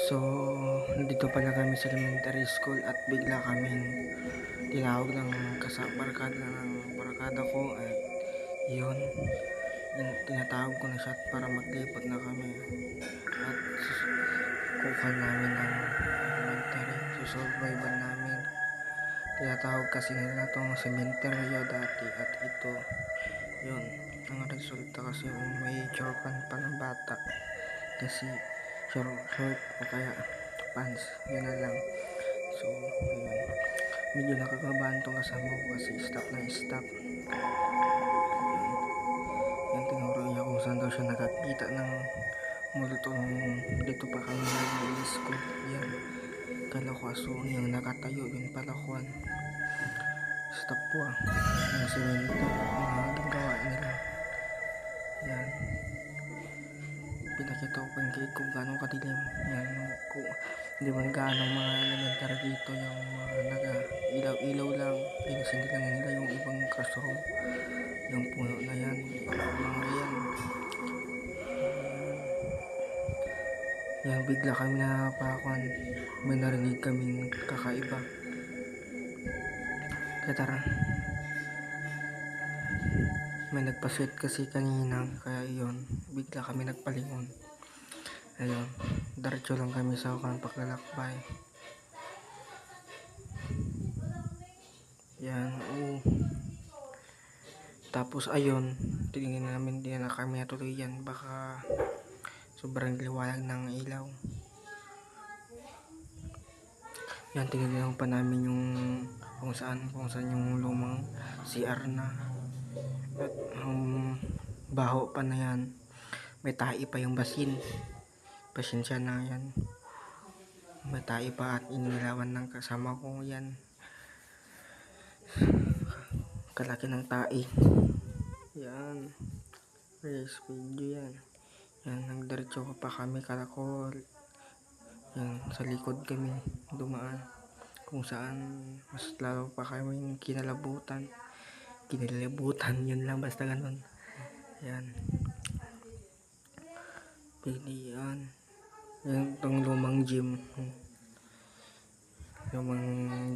So, nandito pala kami sa elementary school at bigla kaming tinawag ng barkada ko at yun, tinatawag ko na siya para maglipot na kami at kukuha namin ng elementary, susurvival namin. Tinatawag kasi nila itong sementeryo dati at ito, yun, ang resulta kasi may chorpan pa ng bata kasi short o kaya pants, yun na lang. So, ayun, medyo nakakabahan tong kasama ko kasi stop na stop. Yan, tinuro niya kung saan daw siya nakakita ng multo nung dito pa kami nag-i-school. Yan, kalakwaso yung nakatayo, yun pala kuwan. Stop po yung semento na gagawa nila. Yan, pinakita ko kung gano'ng kadilim. Yan, kung hindi mo gaano mga elementary dito, yung mga ilaw lang, pinasindi lang nila yung ibang classroom, yung puno na yan, mga yan. Yan, bigla kami napakuan, may narinig kaming kakaiba. Kaya tara, may nagpaset kasi kanina, kaya yun, bigla kami nagpalingon. Ayun, diretso lang kami sa paglalakbay. Yan, tapos ayun, tingin namin din na kami natuloy yan, baka sobrang liwanag ng ilaw. Yan, tinignan pa namin yung kung saan yung lumang CR na at baho pa na yan, may tahi pa yung basin, pasensya na yan, may tahi pa at inilawan ng kasama ko. Yan, kalaki ng tahi. Yan, race video yan. Yan, nagdiretso pa kami kalakol. Yan, sa likod kami dumaan kung saan mas lalo pa kami kinalabutan, yun lang, basta ganun. Yan, pilihan yan, itong lumang gym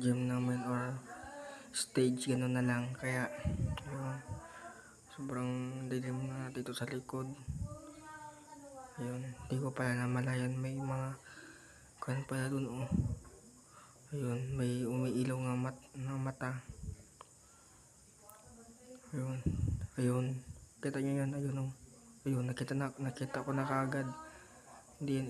namin or stage, ganun na lang. Kaya yun, sobrang dilim na dito sa likod. Ayun, di ko pala namalayan may mga kan pala dun. Ayun, may umiilaw nga mata. Ayun, kita nyo yan. Ayun, nakita ko na kaagad. Hindi yan